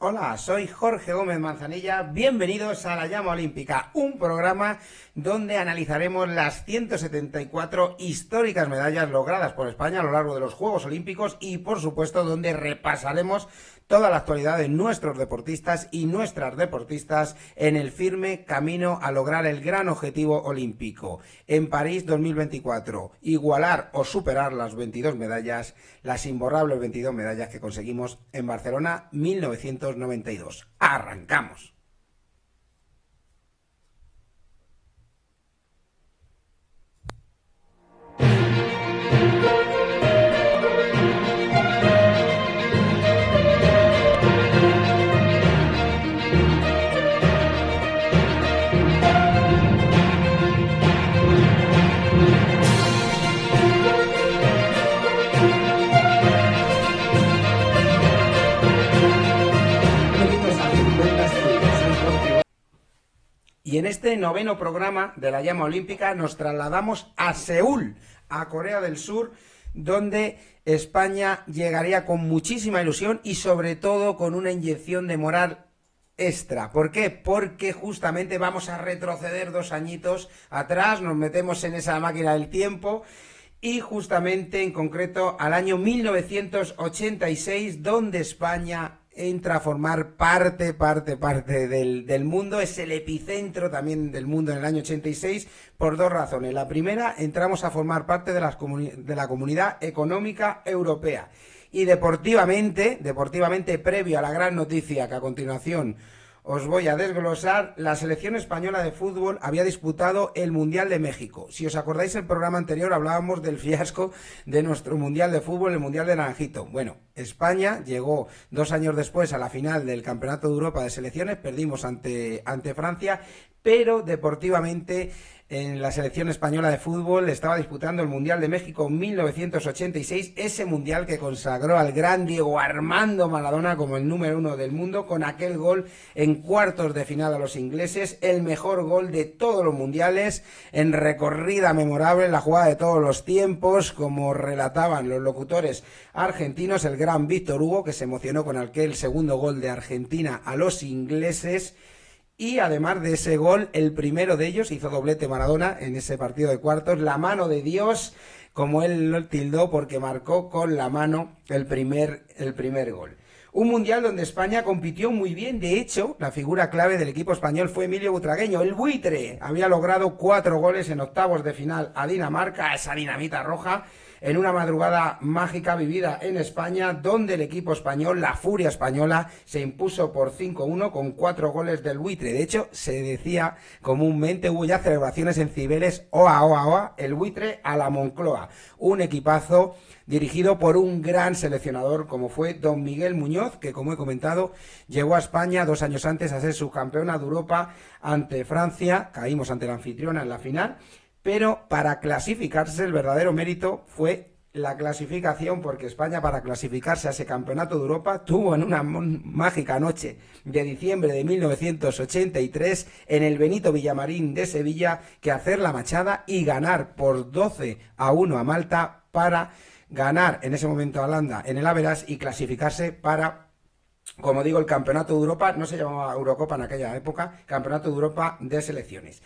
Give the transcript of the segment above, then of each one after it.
Hola, soy Jorge Gómez Manzanilla, bienvenidos a La Llama Olímpica, un programa donde analizaremos las 174 históricas medallas logradas por España a lo largo de los Juegos Olímpicos y, por supuesto, donde repasaremos toda la actualidad de nuestros deportistas y nuestras deportistas en el firme camino a lograr el gran objetivo olímpico. En París 2024, igualar o superar las 22 medallas, las imborrables 22 medallas que conseguimos en Barcelona 1992. ¡Arrancamos! Y en este noveno programa de la Llama Olímpica nos trasladamos a Seúl, a Corea del Sur, donde España llegaría con muchísima ilusión y sobre todo con una inyección de moral extra. ¿Por qué? Porque justamente vamos a retroceder 2 añitos atrás, nos metemos en esa máquina del tiempo y justamente en concreto al año 1986, donde España entra a formar parte del mundo, es el epicentro también del mundo en el año 86 por 2 razones. La primera, entramos a formar parte de la Comunidad Económica Europea. Y deportivamente, previo a la gran noticia que a continuación os voy a desglosar, la selección española de fútbol había disputado el Mundial de México. Si os acordáis, el programa anterior hablábamos del fiasco de nuestro Mundial de fútbol, el Mundial de Naranjito. Bueno, España llegó 2 años después a la final del Campeonato de Europa de Selecciones, perdimos ante Francia, pero deportivamente en la selección española de fútbol estaba disputando el Mundial de México 1986, ese Mundial que consagró al gran Diego Armando Maradona como el número 1 del mundo, con aquel gol en cuartos de final a los ingleses, el mejor gol de todos los mundiales, en recorrida memorable, la jugada de todos los tiempos, como relataban los locutores argentinos, el gran Víctor Hugo, que se emocionó con aquel segundo gol de Argentina a los ingleses. Y además de ese gol, el primero de ellos, hizo doblete Maradona en ese partido de cuartos, la mano de Dios, como él lo tildó, porque marcó con la mano el primer gol. Un mundial donde España compitió muy bien. De hecho, la figura clave del equipo español fue Emilio Butragueño, el buitre. Había logrado 4 goles en octavos de final a Dinamarca, esa dinamita roja, en una madrugada mágica vivida en España, donde el equipo español, la furia española, se impuso por 5-1 con 4 goles del buitre. De hecho, se decía comúnmente, hubo ya celebraciones en Cibeles, oa, oa, oa, el buitre a la Moncloa. Un equipazo dirigido por un gran seleccionador como fue don Miguel Muñoz, que, como he comentado, llegó a España 2 años antes a ser subcampeona de Europa ante Francia. Caímos ante la anfitriona en la final, pero para clasificarse el verdadero mérito fue la clasificación, porque España, para clasificarse a ese campeonato de Europa, tuvo en una mágica noche de diciembre de 1983 en el Benito Villamarín de Sevilla que hacer la machada y ganar por 12-1 a Malta para ganar en ese momento a Holanda en el Average y clasificarse para, como digo, el Campeonato de Europa. No se llamaba Eurocopa en aquella época, Campeonato de Europa de Selecciones.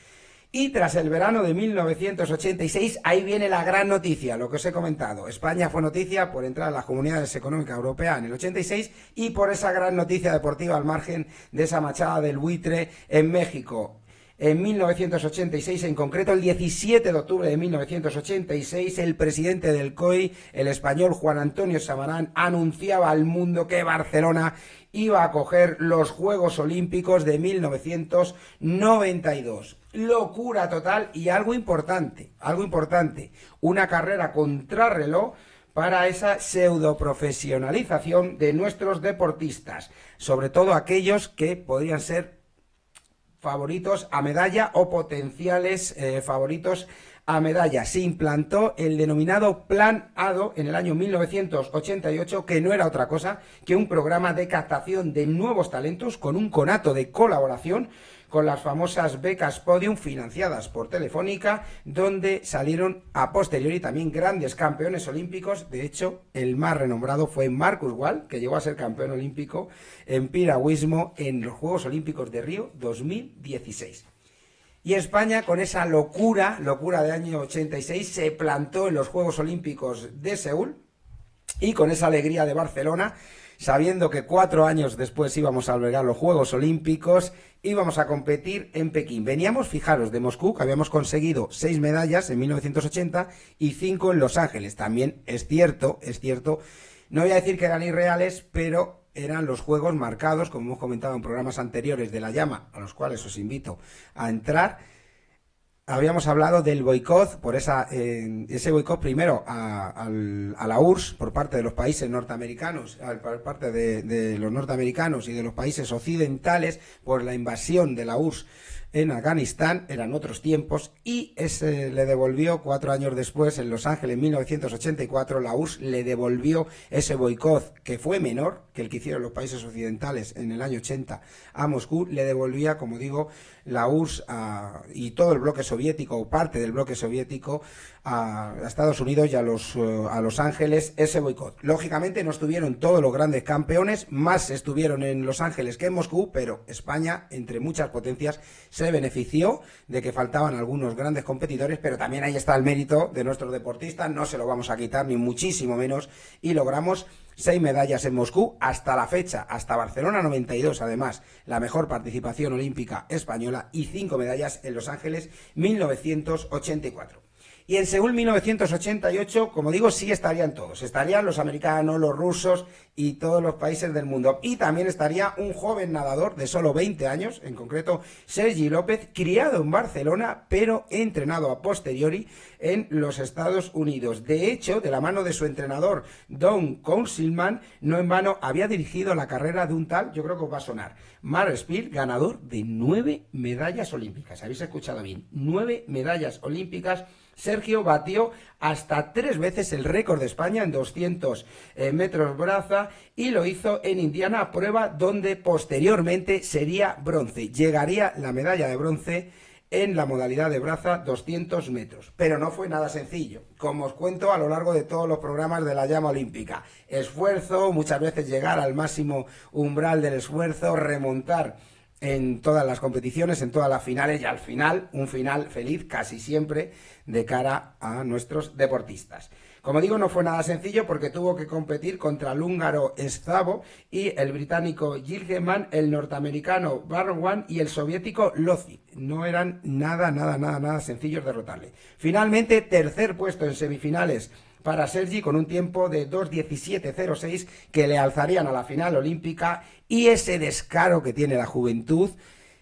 Y tras el verano de 1986, ahí viene la gran noticia, lo que os he comentado. España fue noticia por entrar a las Comunidades Económicas Europeas en el 86 y por esa gran noticia deportiva al margen de esa machada del buitre en México. En 1986, en concreto el 17 de octubre de 1986, el presidente del COI, el español Juan Antonio Samarán, anunciaba al mundo que Barcelona iba a acoger los Juegos Olímpicos de 1992. Locura total y algo importante, una carrera contrarreloj para esa pseudoprofesionalización de nuestros deportistas, sobre todo aquellos que podrían ser favoritos a medalla o potenciales favoritos a medalla. Se implantó el denominado Plan ADO en el año 1988, que no era otra cosa que un programa de captación de nuevos talentos con un conato de colaboración con las famosas becas Podium financiadas por Telefónica, donde salieron a posteriori también grandes campeones olímpicos. De hecho, el más renombrado fue Marcus Wall, que llegó a ser campeón olímpico en piragüismo en los Juegos Olímpicos de Río 2016. Y España, con esa locura del año 86, se plantó en los Juegos Olímpicos de Seúl, y con esa alegría de Barcelona, sabiendo que 4 años después íbamos a albergar los Juegos Olímpicos, íbamos a competir en Pekín. Veníamos, fijaros, de Moscú, que habíamos conseguido 6 medallas en 1980 y 5 en Los Ángeles. También es cierto, no voy a decir que eran irreales, pero eran los juegos marcados, como hemos comentado en programas anteriores de La Llama, a los cuales os invito a entrar. Habíamos hablado del boicot, por ese boicot primero a la URSS por parte de los países norteamericanos, por parte de los norteamericanos y de los países occidentales por la invasión de la URSS en Afganistán. Eran otros tiempos, y ese le devolvió 4 años después, en Los Ángeles, en 1984, la URSS le devolvió ese boicot, que fue menor que el que hicieron los países occidentales en el año 80 a Moscú. Le devolvía, como digo, la URSS y todo el bloque soviético, o parte del bloque soviético, a Estados Unidos y a Los Ángeles, ese boicot. Lógicamente no estuvieron todos los grandes campeones, más estuvieron en Los Ángeles que en Moscú, pero España, entre muchas potencias, se benefició de que faltaban algunos grandes competidores, pero también ahí está el mérito de nuestros deportistas, no se lo vamos a quitar, ni muchísimo menos, y logramos 6 medallas en Moscú hasta la fecha, hasta Barcelona 92, además, la mejor participación olímpica española, y 5 medallas en Los Ángeles 1984. Y en Seúl 1988, como digo, sí estarían todos. Estarían los americanos, los rusos y todos los países del mundo. Y también estaría un joven nadador de solo 20 años, en concreto Sergi López, criado en Barcelona, pero entrenado a posteriori en los Estados Unidos. De hecho, de la mano de su entrenador, Don Councilman, no en vano había dirigido la carrera de un tal, yo creo que os va a sonar, Mark Spear, ganador de 9 medallas olímpicas. ¿Habéis escuchado bien? 9 medallas olímpicas. Sergio batió hasta 3 veces el récord de España en 200 metros braza, y lo hizo en Indiana, prueba donde posteriormente sería bronce. Llegaría la medalla de bronce en la modalidad de braza 200 metros. Pero no fue nada sencillo, como os cuento a lo largo de todos los programas de La Llama Olímpica. Esfuerzo, muchas veces llegar al máximo umbral del esfuerzo, remontar en todas las competiciones, en todas las finales, y al final, un final feliz casi siempre de cara a nuestros deportistas. Como digo, no fue nada sencillo, porque tuvo que competir contra el húngaro Szabo y el británico Gilgeman, el norteamericano Barwan y el soviético Lozi. No eran nada sencillos derrotarle. Finalmente, tercer puesto en semifinales para Sergi, con un tiempo de 2:17:06 que le alzarían a la final olímpica, y ese descaro que tiene la juventud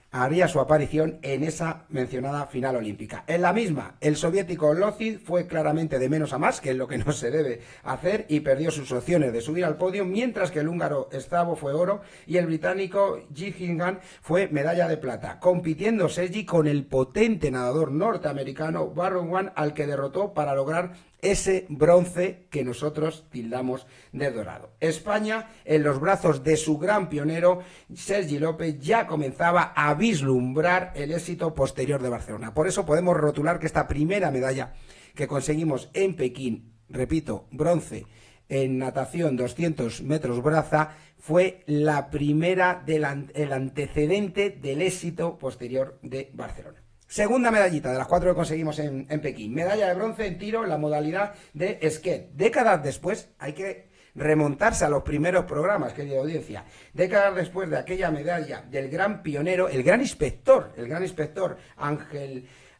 haría su aparición en esa mencionada final olímpica. En la misma, el soviético Lozi fue claramente de menos a más, que es lo que no se debe hacer, y perdió sus opciones de subir al podio, mientras que el húngaro Szabo fue oro y el británico Gillingham fue medalla de plata, compitiendo Sergi con el potente nadador norteamericano Barron, al que derrotó para lograr ese bronce que nosotros tildamos de dorado. España, en los brazos de su gran pionero, Sergi López, ya comenzaba a vislumbrar el éxito posterior de Barcelona. Por eso podemos rotular que esta primera medalla que conseguimos en Pekín, repito, bronce en natación 200 metros braza, fue la primera el antecedente del éxito posterior de Barcelona. Segunda medallita de las 4 que conseguimos en Pekín. Medalla de bronce en tiro en la modalidad de skate. Décadas después, hay que remontarse a los primeros programas, querida audiencia. Décadas después de aquella medalla del gran pionero, el gran inspector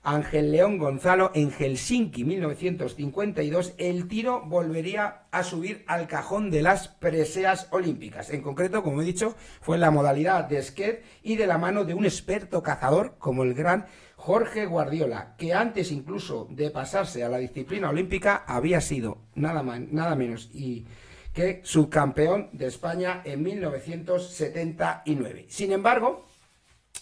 Ángel León Gonzalo, en Helsinki 1952, el tiro volvería a subir al cajón de las preseas olímpicas. En concreto, como he dicho, fue en la modalidad de skate, y de la mano de un experto cazador como el gran Jorge Guardiola, que antes incluso de pasarse a la disciplina olímpica había sido nada menos que subcampeón de España en 1979. Sin embargo,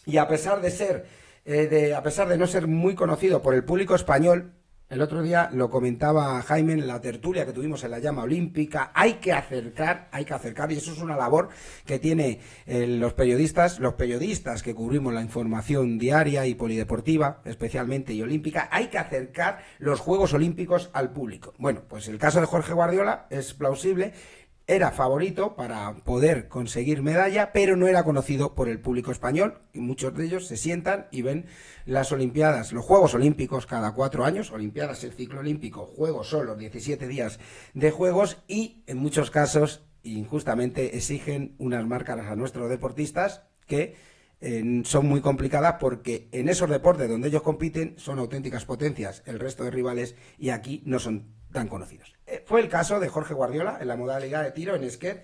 y a pesar de no ser muy conocido por el público español, El otro día lo comentaba Jaime en la tertulia que tuvimos en la llama olímpica. Hay que acercar, y eso es una labor que tiene los periodistas que cubrimos la información diaria y polideportiva, especialmente y olímpica. Hay que acercar los Juegos Olímpicos al público. Bueno, pues el caso de Jorge Guardiola es plausible. Era favorito para poder conseguir medalla, pero no era conocido por el público español, y muchos de ellos se sientan y ven las Olimpiadas, los Juegos Olímpicos cada 4 años, Olimpiadas el ciclo olímpico, Juegos son los 17 días de Juegos, y en muchos casos, injustamente, exigen unas marcas a nuestros deportistas que son muy complicadas, porque en esos deportes donde ellos compiten son auténticas potencias el resto de rivales, y aquí no son tan conocidos. Fue el caso de Jorge Guardiola en la modalidad de tiro en skate,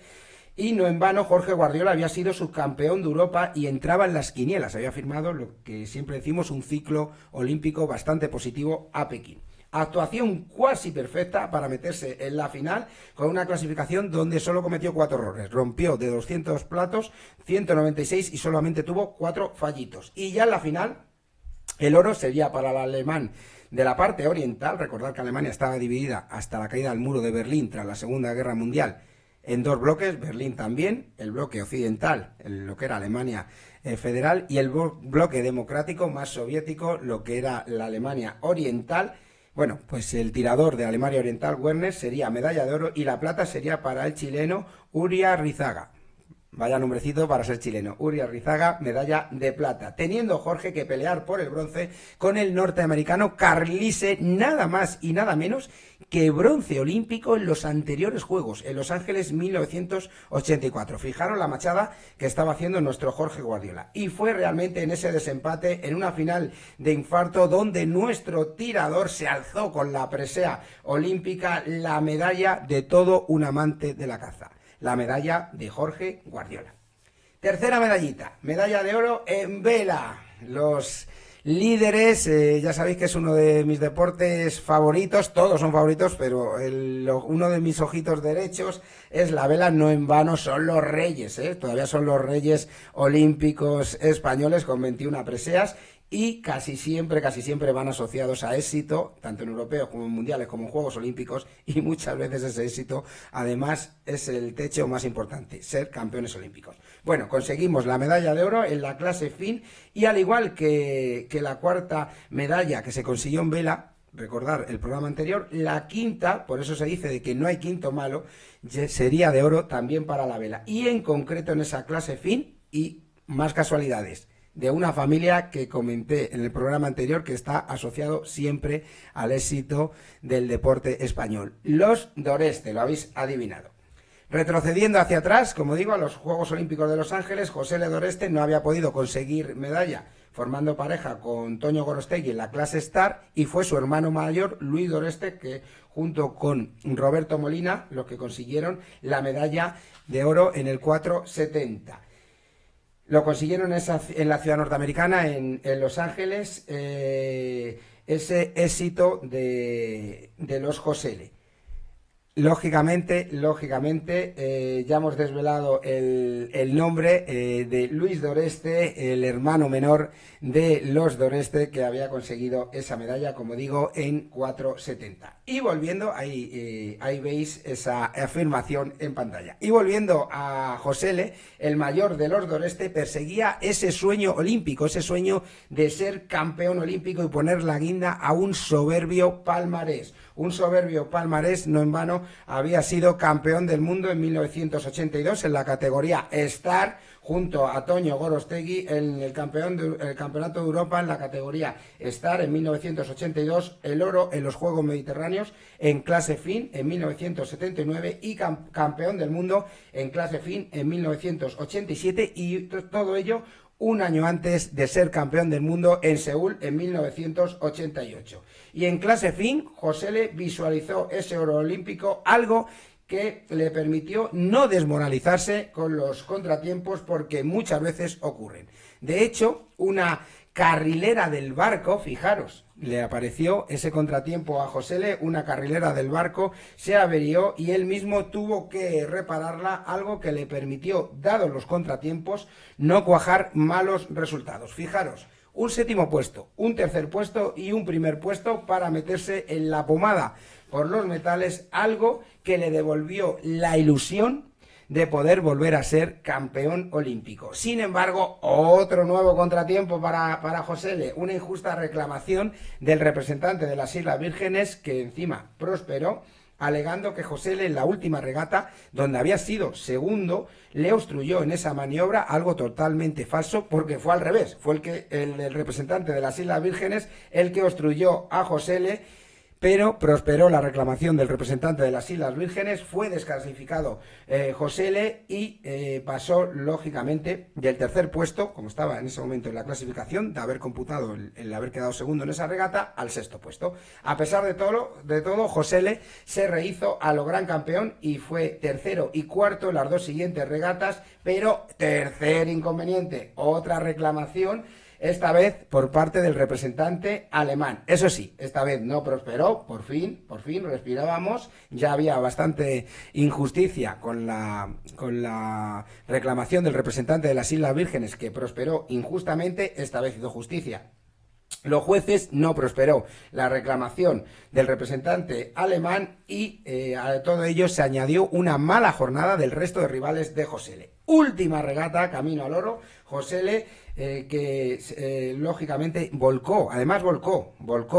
y no en vano Jorge Guardiola había sido subcampeón de Europa y entraba en las quinielas, había firmado lo que siempre decimos un ciclo olímpico bastante positivo a Pekín. Actuación cuasi perfecta para meterse en la final, con una clasificación donde solo cometió 4 errores. Rompió de 200 platos 196 y solamente tuvo 4 fallitos. Y ya en la final, el oro sería para el alemán de la parte oriental. Recordad que Alemania estaba dividida hasta la caída del muro de Berlín tras la Segunda Guerra Mundial en 2 bloques, Berlín también, el bloque occidental, lo que era Alemania federal, y el bloque democrático más soviético, lo que era la Alemania oriental. Bueno, pues el tirador de Alemania Oriental, Werner, sería medalla de oro, y la plata sería para el chileno Uri Arrizaga. Vaya nombrecito para ser chileno. Uri Arrizaga, medalla de plata. Teniendo Jorge que pelear por el bronce con el norteamericano Carlise, nada más y nada menos que bronce olímpico en los anteriores Juegos, en Los Ángeles 1984. Fijaros la machada que estaba haciendo nuestro Jorge Guardiola. Y fue realmente en ese desempate, en una final de infarto, donde nuestro tirador se alzó con la presea olímpica, la medalla de todo un amante de la caza. La medalla de Jorge Guardiola. Tercera medallita, medalla de oro en vela. Los líderes, ya sabéis que es uno de mis deportes favoritos, todos son favoritos, pero uno de mis ojitos derechos es la vela. No en vano son los reyes, todavía son los reyes olímpicos españoles con 21 preseas, y casi siempre van asociados a éxito, tanto en europeos como en mundiales como en Juegos Olímpicos, y muchas veces ese éxito además es el techo más importante, ser campeones olímpicos. Bueno, conseguimos la medalla de oro en la clase fin, y al igual que la cuarta medalla que se consiguió en vela, recordar el programa anterior, la quinta, por eso se dice de que no hay quinto malo, sería de oro también para la vela, y en concreto en esa clase fin, y más casualidades, de una familia que comenté en el programa anterior, que está asociado siempre al éxito del deporte español. Los Doreste, lo habéis adivinado. Retrocediendo hacia atrás, como digo, a los Juegos Olímpicos de Los Ángeles, José Le Doreste no había podido conseguir medalla formando pareja con Toño Gorostegui en la clase Star, y fue su hermano mayor, Luis Doreste, que junto con Roberto Molina, los que consiguieron la medalla de oro en el 470. Lo consiguieron en la ciudad norteamericana, en Los Ángeles, ese éxito de los Josele. Lógicamente, ya hemos desvelado el nombre de Luis Doreste, el hermano menor de los Doreste, que había conseguido esa medalla, como digo, en 470. Y volviendo, ahí veis esa afirmación en pantalla. Y volviendo a Josele, el mayor de los Doreste, perseguía ese sueño olímpico, ese sueño de ser campeón olímpico y poner la guinda a un soberbio palmarés. Un soberbio palmarés, no en vano, había sido campeón del mundo en 1982 en la categoría Star, junto a Toño Gorostegui, en el Campeonato de Europa en la categoría Star en 1982, el oro en los Juegos Mediterráneos en clase fin en 1979 y campeón del mundo en clase fin en 1987, y todo ello un año antes de ser campeón del mundo en Seúl en 1988. Y en clase fin, Josele visualizó ese oro olímpico, algo que le permitió no desmoralizarse con los contratiempos, porque muchas veces ocurren. De hecho, una carrilera del barco, fijaros, le apareció ese contratiempo a Josele, una carrilera del barco se averió y él mismo tuvo que repararla, algo que le permitió, dados los contratiempos, no cuajar malos resultados. Fijaros, un séptimo puesto, un tercer puesto y un primer puesto para meterse en la pomada por los metales, algo que le devolvió la ilusión de poder volver a ser campeón olímpico. Sin embargo, otro nuevo contratiempo para Josele, una injusta reclamación del representante de las Islas Vírgenes, que encima prosperó, alegando que Josele en la última regata, donde había sido segundo, le obstruyó en esa maniobra, algo totalmente falso, porque fue al revés, fue el representante de las Islas Vírgenes el que obstruyó a Josele, pero prosperó la reclamación del representante de las Islas Vírgenes, fue desclasificado Josele y pasó lógicamente del tercer puesto, como estaba en ese momento en la clasificación, de haber computado el haber quedado segundo en esa regata, al sexto puesto. A pesar de todo, Josele se rehizo a lo gran campeón y fue tercero y cuarto en las dos siguientes regatas, pero tercer inconveniente, otra reclamación, esta vez por parte del representante alemán. Eso sí, esta vez no prosperó, por fin respirábamos, ya había bastante injusticia con la reclamación del representante de las Islas Vírgenes, que prosperó injustamente, esta vez hizo justicia. Los jueces, no prosperó la reclamación del representante alemán y a todo ello se añadió una mala jornada del resto de rivales de Josele. Última regata, camino al oro, Josele lógicamente volcó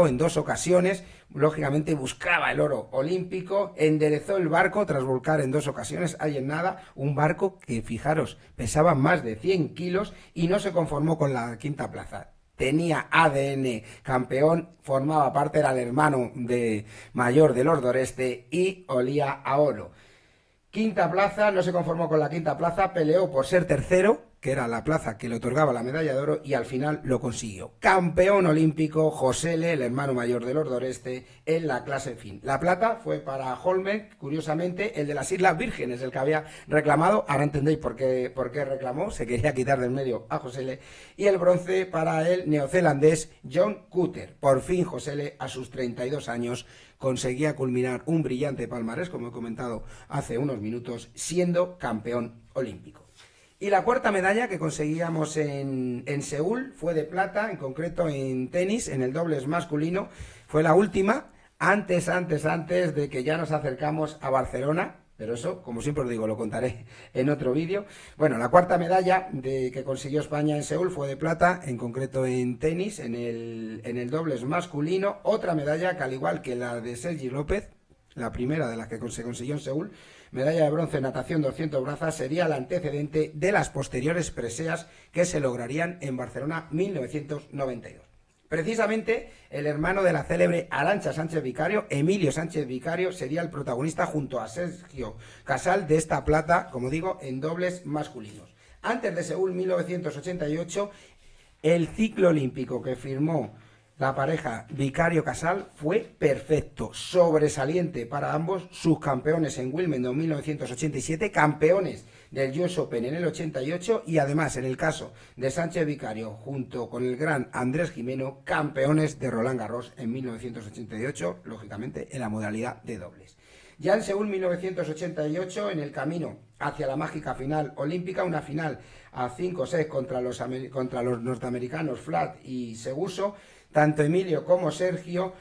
en dos ocasiones, lógicamente buscaba el oro olímpico, enderezó el barco tras volcar en dos ocasiones, ahí en nada, un barco que, fijaros, pesaba más de 100 kilos y no se conformó con la quinta plaza. Tenía ADN campeón, formaba parte, era el hermano mayor de los Doreste y olía a oro. Quinta plaza, no se conformó con la quinta plaza, peleó por ser tercero, que era la plaza que le otorgaba la medalla de oro, y al final lo consiguió. Campeón olímpico, Josele, el hermano mayor de los Doreste, en la clase fin. La plata fue para Holmen, curiosamente, el de las Islas Vírgenes, el que había reclamado, ahora entendéis por qué reclamó, se quería quitar del medio a Josele, y el bronce para el neozelandés John Cutter. Por fin Josele, a sus 32 años, conseguía culminar un brillante palmarés, como he comentado hace unos minutos, siendo campeón olímpico. Y la cuarta medalla que conseguíamos en Seúl fue de plata, en concreto en tenis, en el dobles masculino. Fue la última, antes de que ya nos acercamos a Barcelona, pero eso, como siempre os digo, lo contaré en otro vídeo. Bueno, la cuarta medalla que consiguió España en Seúl fue de plata, en concreto en tenis, en el dobles masculino. Otra medalla que, al igual que la de Sergi López, la primera de las que se consiguió en Seúl, medalla de bronce en natación 200 brazas, sería el antecedente de las posteriores preseas que se lograrían en Barcelona 1992. Precisamente el hermano de la célebre Arantxa Sánchez Vicario, Emilio Sánchez Vicario, sería el protagonista junto a Sergio Casal de esta plata, como digo, en dobles masculinos. Antes de Seúl 1988, el ciclo olímpico que firmó la pareja Vicario-Casal fue perfecto, sobresaliente para ambos, subcampeones en Wimbledon 1987, campeones del US Open en el 88 y además, en el caso de Sánchez Vicario, junto con el gran Andrés Jimeno, campeones de Roland Garros en 1988, lógicamente en la modalidad de dobles. Ya en Seúl 1988, en el camino hacia la mágica final olímpica, una final a 5 sets contra los norteamericanos Flat y Seguso, tanto Emilio como Sergio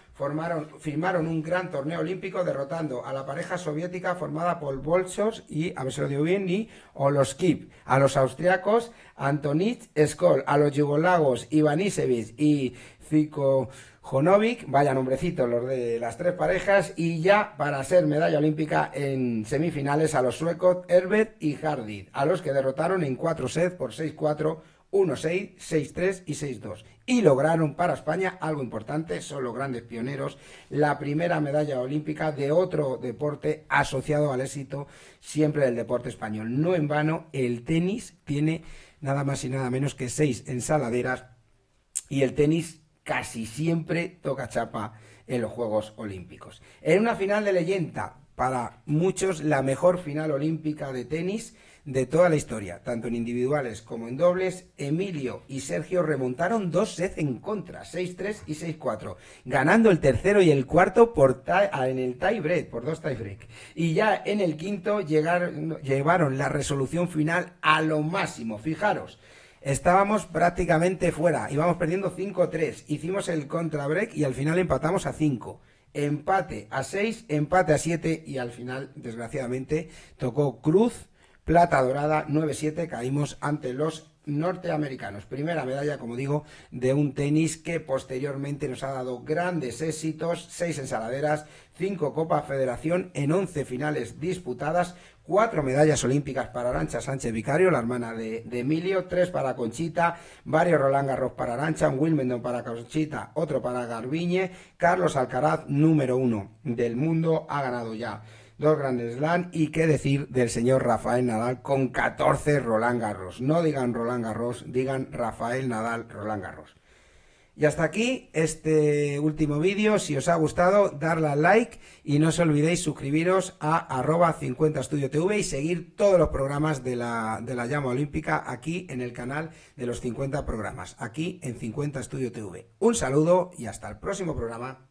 firmaron un gran torneo olímpico derrotando a la pareja soviética formada por Bolshoi y, a ver si lo digo bien, y Oloskip, a los austriacos Antonich Skol, a los yugoslavos Ivanisevic y Zikojonovic, vaya nombrecitos los de las tres parejas, y ya para ser medalla olímpica en semifinales a los suecos Herbert y Hardid, a los que derrotaron en 4 sets por 6-4, 1-6, 6-3 y 6-2. Y lograron para España algo importante, son los grandes pioneros, la primera medalla olímpica de otro deporte asociado al éxito siempre del deporte español. No en vano, el tenis tiene nada más y nada menos que 6 ensaladeras y el tenis casi siempre toca chapa en los Juegos Olímpicos. En una final de leyenda, para muchos la mejor final olímpica de tenis de toda la historia, tanto en individuales como en dobles, Emilio y Sergio remontaron 2 sets en contra, 6-3 y 6-4, ganando el tercero y el cuarto en el tie-break, por 2 tie-break. Y ya en el quinto llevaron la resolución final a lo máximo. Fijaros, estábamos prácticamente fuera, íbamos perdiendo 5-3, hicimos el contrabreak y al final empatamos a 5. Empate a 6, empate a 7 y al final, desgraciadamente, tocó cruz, plata dorada, 9-7, caímos ante los norteamericanos. Primera medalla, como digo, de un tenis que posteriormente nos ha dado grandes éxitos, 6 ensaladeras, 5 Copa Federación en 11 finales disputadas, 4 medallas olímpicas para Arantxa Sánchez Vicario, la hermana de Emilio, 3 para Conchita, varios Roland Garros para Arantxa, un Wimbledon para Conchita, otro para Garbiñe, Carlos Alcaraz, número 1 del mundo, ha ganado ya 2 Grand Slam y qué decir del señor Rafael Nadal con 14 Roland Garros. No digan Roland Garros, digan Rafael Nadal Roland Garros. Y hasta aquí este último vídeo. Si os ha gustado, darle al like y no os olvidéis suscribiros a @50estudiotv y seguir todos los programas de la llama olímpica aquí en el canal de los 50 programas, aquí en 50 Estudio TV. Un saludo y hasta el próximo programa.